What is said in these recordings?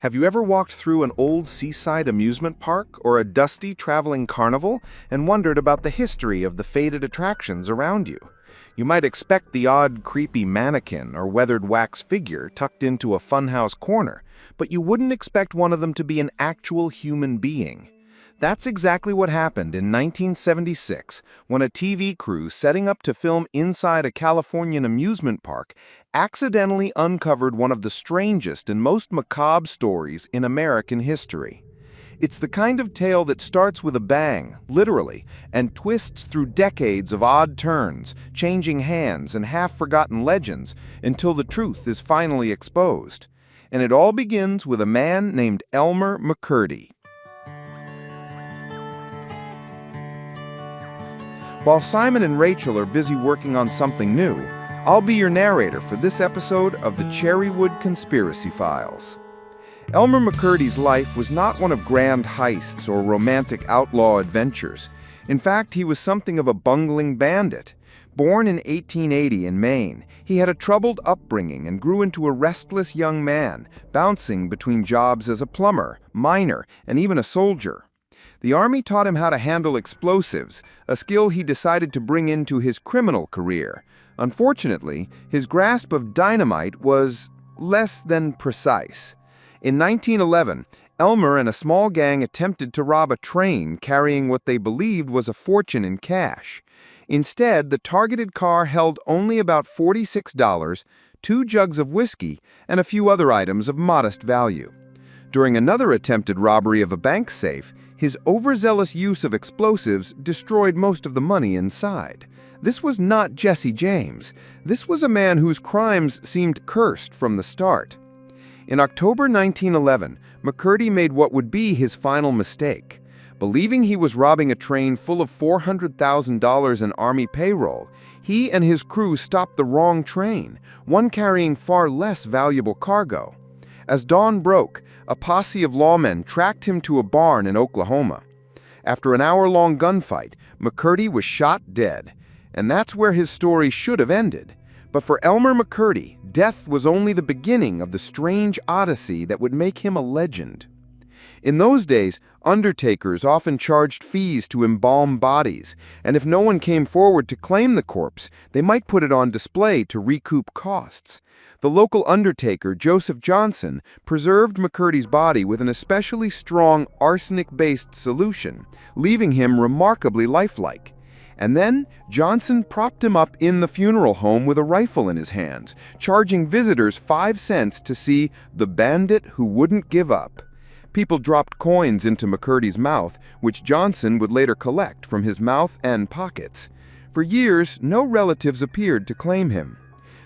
Have you ever walked through an old seaside amusement park or a dusty traveling carnival and wondered about the history of the faded attractions around you? You might expect the odd, creepy mannequin or weathered wax figure tucked into a funhouse corner, but you wouldn't expect one of them to be an actual human being. That's exactly what happened in 1976 when a TV crew setting up to film inside a Californian amusement park accidentally uncovered one of the strangest and most macabre stories in American history. It's the kind of tale that starts with a bang, literally, and twists through decades of odd turns, changing hands, and half-forgotten legends until the truth is finally exposed. And it all begins with a man named Elmer McCurdy. While Simon and Rachel are busy working on something new, I'll be your narrator for this episode of the Cherrywood Conspiracy Files. Elmer McCurdy's life was not one of grand heists or romantic outlaw adventures. In fact, he was something of a bungling bandit. Born in 1880 in Maine, he had a troubled upbringing and grew into a restless young man, bouncing between jobs as a plumber, miner, and even a soldier. The Army taught him how to handle explosives, a skill he decided to bring into his criminal career. Unfortunately, his grasp of dynamite was less than precise. In 1911, Elmer and a small gang attempted to rob a train carrying what they believed was a fortune in cash. Instead, the targeted car held only about $46, 2 jugs of whiskey, and a few other items of modest value. During another attempted robbery of a bank safe, his overzealous use of explosives destroyed most of the money inside. This was not Jesse James. This was a man whose crimes seemed cursed from the start. In October 1911, McCurdy made what would be his final mistake. Believing he was robbing a train full of $400,000 in Army payroll, he and his crew stopped the wrong train, one carrying far less valuable cargo. As dawn broke, a posse of lawmen tracked him to a barn in Oklahoma. After an hour-long gunfight, McCurdy was shot dead. And that's where his story should have ended. But for Elmer McCurdy, death was only the beginning of the strange odyssey that would make him a legend. In those days, undertakers often charged fees to embalm bodies, and if no one came forward to claim the corpse, they might put it on display to recoup costs. The local undertaker, Joseph Johnson, preserved McCurdy's body with an especially strong arsenic-based solution, leaving him remarkably lifelike. And then, Johnson propped him up in the funeral home with a rifle in his hands, charging visitors 5 cents to see the bandit who wouldn't give up. People dropped coins into McCurdy's mouth, which Johnson would later collect from his mouth and pockets. For years, no relatives appeared to claim him.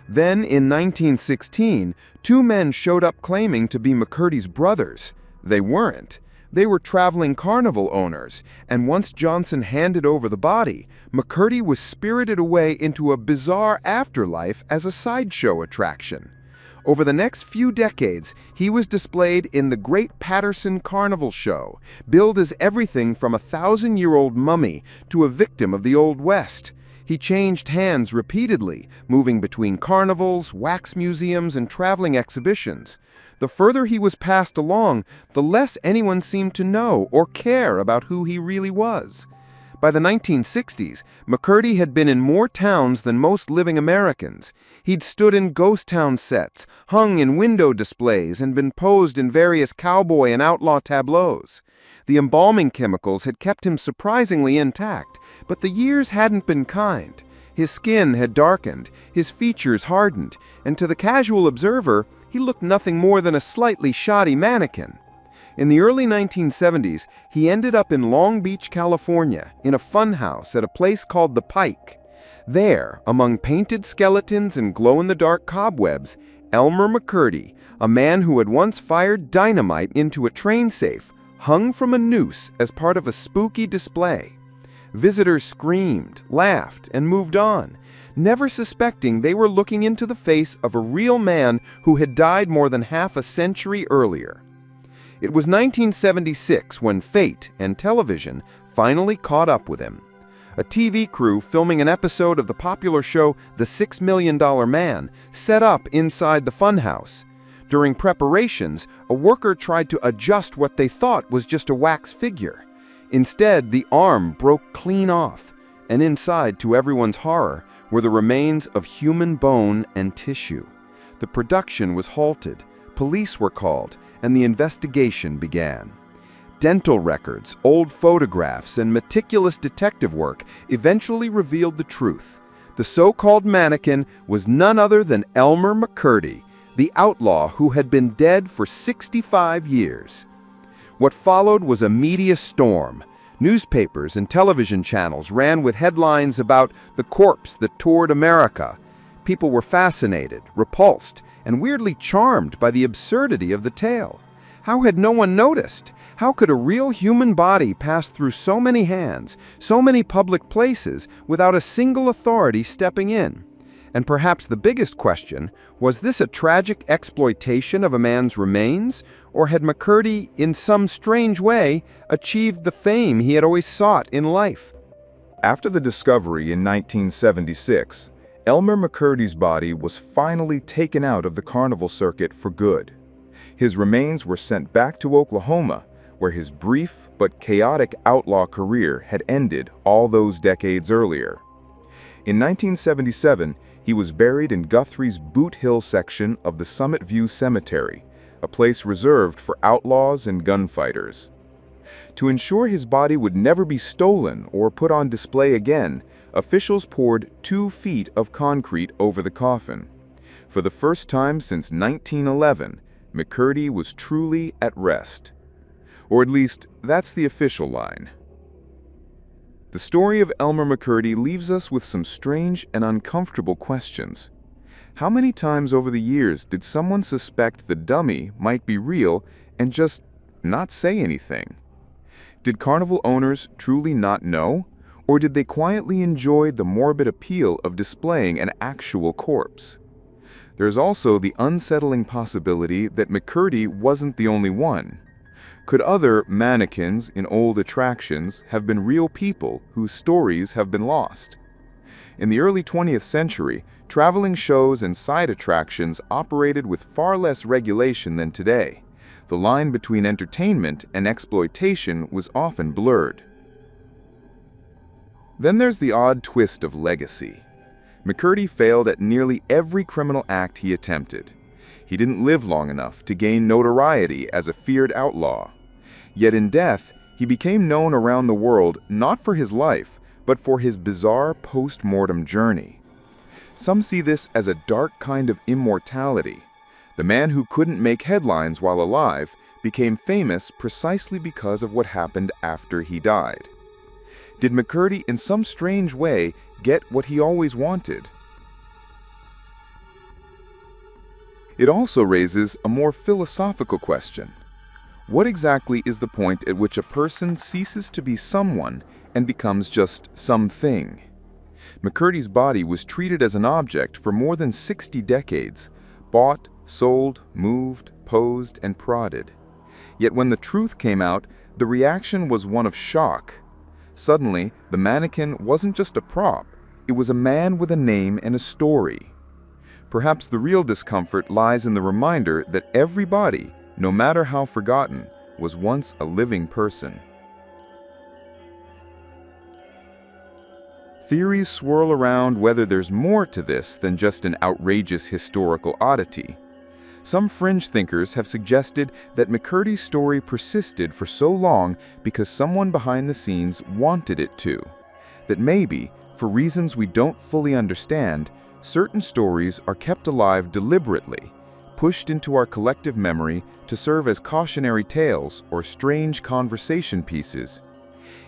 Then, in 1916, 2 men showed up claiming to be McCurdy's brothers. They weren't. They were traveling carnival owners, and once Johnson handed over the body, McCurdy was spirited away into a bizarre afterlife as a sideshow attraction. Over the next few decades, he was displayed in the Great Patterson Carnival Show, billed as everything from a 1,000-year-old mummy to a victim of the Old West. He changed hands repeatedly, moving between carnivals, wax museums, and traveling exhibitions. The further he was passed along, the less anyone seemed to know or care about who he really was. By the 1960s, McCurdy had been in more towns than most living Americans. He'd stood in ghost town sets, hung in window displays, and been posed in various cowboy and outlaw tableaus. The embalming chemicals had kept him surprisingly intact, but the years hadn't been kind. His skin had darkened, his features hardened, and to the casual observer, he looked nothing more than a slightly shoddy mannequin. In the early 1970s, he ended up in Long Beach, California, in a funhouse at a place called The Pike. There, among painted skeletons and glow-in-the-dark cobwebs, Elmer McCurdy, a man who had once fired dynamite into a train safe, hung from a noose as part of a spooky display. Visitors screamed, laughed, and moved on, never suspecting they were looking into the face of a real man who had died more than half a century earlier. It was 1976 when fate and television finally caught up with him. A TV crew filming an episode of the popular show The $6 Million Man set up inside the funhouse. During preparations, a worker tried to adjust what they thought was just a wax figure. Instead, the arm broke clean off, and inside, to everyone's horror, were the remains of human bone and tissue. The production was halted, police were called, and the investigation began. Dental records, old photographs, and meticulous detective work eventually revealed the truth. The so-called mannequin was none other than Elmer McCurdy, the outlaw who had been dead for 65 years. What followed was a media storm. Newspapers and television channels ran with headlines about the corpse that toured America. People were fascinated, repulsed, and weirdly charmed by the absurdity of the tale. How had no one noticed? How could a real human body pass through so many hands, so many public places, without a single authority stepping in? And perhaps the biggest question, was this a tragic exploitation of a man's remains, or had McCurdy, in some strange way, achieved the fame he had always sought in life? After the discovery in 1976, Elmer McCurdy's body was finally taken out of the carnival circuit for good. His remains were sent back to Oklahoma, where his brief but chaotic outlaw career had ended all those decades earlier. In 1977, he was buried in Guthrie's Boot Hill section of the Summit View Cemetery, a place reserved for outlaws and gunfighters. To ensure his body would never be stolen or put on display again, officials poured 2 feet of concrete over the coffin. For the first time since 1911, McCurdy was truly at rest. Or at least, that's the official line. The story of Elmer McCurdy leaves us with some strange and uncomfortable questions. How many times over the years did someone suspect the dummy might be real and just not say anything? Did carnival owners truly not know, or did they quietly enjoy the morbid appeal of displaying an actual corpse? There's also the unsettling possibility that McCurdy wasn't the only one. Could other mannequins in old attractions have been real people whose stories have been lost? In the early 20th century, traveling shows and side attractions operated with far less regulation than today. The line between entertainment and exploitation was often blurred. Then there's the odd twist of legacy. McCurdy failed at nearly every criminal act he attempted. He didn't live long enough to gain notoriety as a feared outlaw. Yet in death, he became known around the world not for his life, but for his bizarre post-mortem journey. Some see this as a dark kind of immortality. The man who couldn't make headlines while alive became famous precisely because of what happened after he died. Did McCurdy, in some strange way, get what he always wanted? It also raises a more philosophical question. What exactly is the point at which a person ceases to be someone and becomes just something? McCurdy's body was treated as an object for more than 60 decades, bought, sold, moved, posed, and prodded. Yet when the truth came out, the reaction was one of shock. Suddenly, the mannequin wasn't just a prop, it was a man with a name and a story. Perhaps the real discomfort lies in the reminder that every body, no matter how forgotten, was once a living person. Theories swirl around whether there's more to this than just an outrageous historical oddity. Some fringe thinkers have suggested that McCurdy's story persisted for so long because someone behind the scenes wanted it to. That maybe, for reasons we don't fully understand, certain stories are kept alive deliberately, pushed into our collective memory to serve as cautionary tales or strange conversation pieces.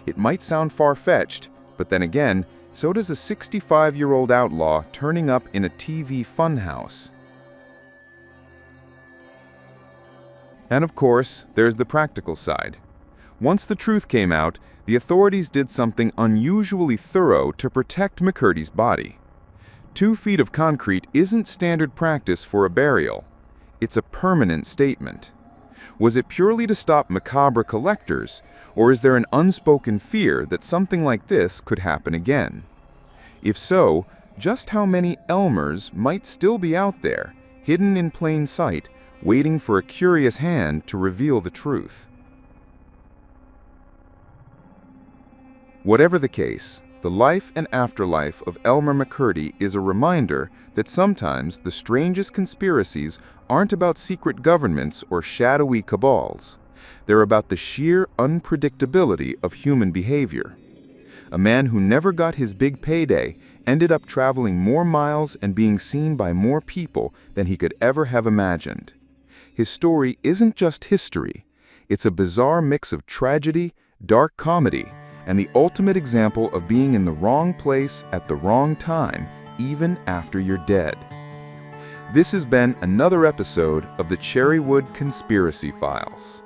It might sound far-fetched, but then again, so does a 65-year-old outlaw turning up in a TV funhouse. And of course, there's the practical side. Once the truth came out, the authorities did something unusually thorough to protect McCurdy's body. 2 feet of concrete isn't standard practice for a burial. It's a permanent statement. Was it purely to stop macabre collectors, or is there an unspoken fear that something like this could happen again? If so, just how many Elmers might still be out there, hidden in plain sight, waiting for a curious hand to reveal the truth. Whatever the case, the life and afterlife of Elmer McCurdy is a reminder that sometimes the strangest conspiracies aren't about secret governments or shadowy cabals. They're about the sheer unpredictability of human behavior. A man who never got his big payday ended up traveling more miles and being seen by more people than he could ever have imagined. His story isn't just history. It's a bizarre mix of tragedy, dark comedy, and the ultimate example of being in the wrong place at the wrong time, even after you're dead. This has been another episode of the Cherrywood Conspiracy Files.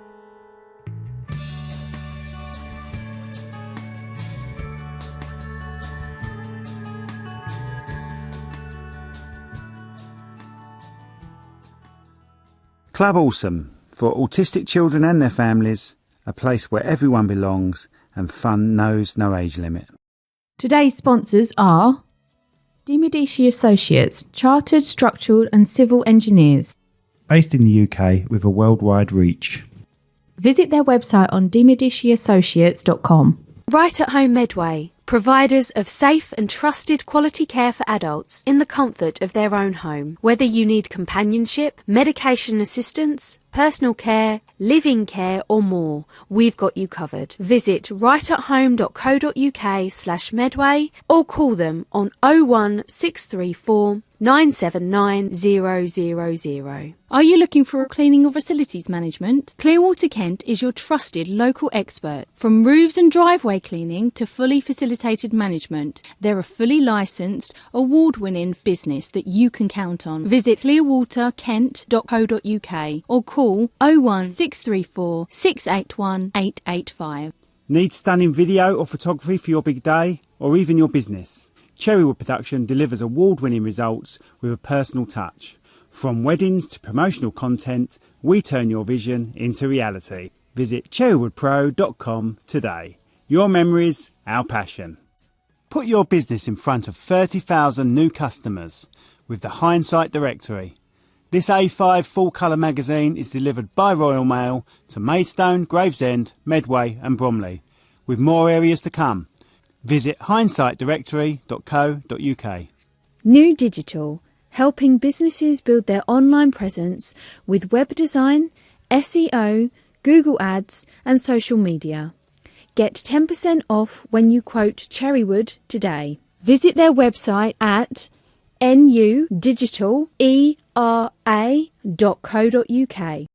Club Awesome, for autistic children and their families, a place where everyone belongs and fun knows no age limit. Today's sponsors are DiMedici Associates, Chartered Structural and Civil Engineers. Based in the UK with a worldwide reach. Visit their website on dimediciassociates.com. Right at Home Medway, providers of safe and trusted quality care for adults in the comfort of their own home. Whether you need companionship, medication assistance, personal care, living care or more, we've got you covered. Visit rightathome.co.uk/medway or call them on 01634 979 000. Are you looking for a cleaning or facilities management? Clearwater Kent is your trusted local expert. From roofs and driveway cleaning to fully facilitated management, they're a fully licensed, award-winning business that you can count on. Visit clearwaterkent.co.uk or call 01634 681 885. Need stunning video or photography for your big day or even your business? Cherrywood Production delivers award-winning results with a personal touch. From weddings to promotional content, we turn your vision into reality. Visit cherrywoodpro.com today. Your memories, our passion. Put your business in front of 30,000 new customers with the Hindsight Directory. This A5 full-colour magazine is delivered by Royal Mail to Maidstone, Gravesend, Medway and Bromley, with more areas to come. Visit hindsightdirectory.co.uk. New Digital, helping businesses build their online presence with web design, SEO, Google Ads and social media. Get 10% off when you quote Cherrywood today. Visit their website at nudigitalera.co.uk.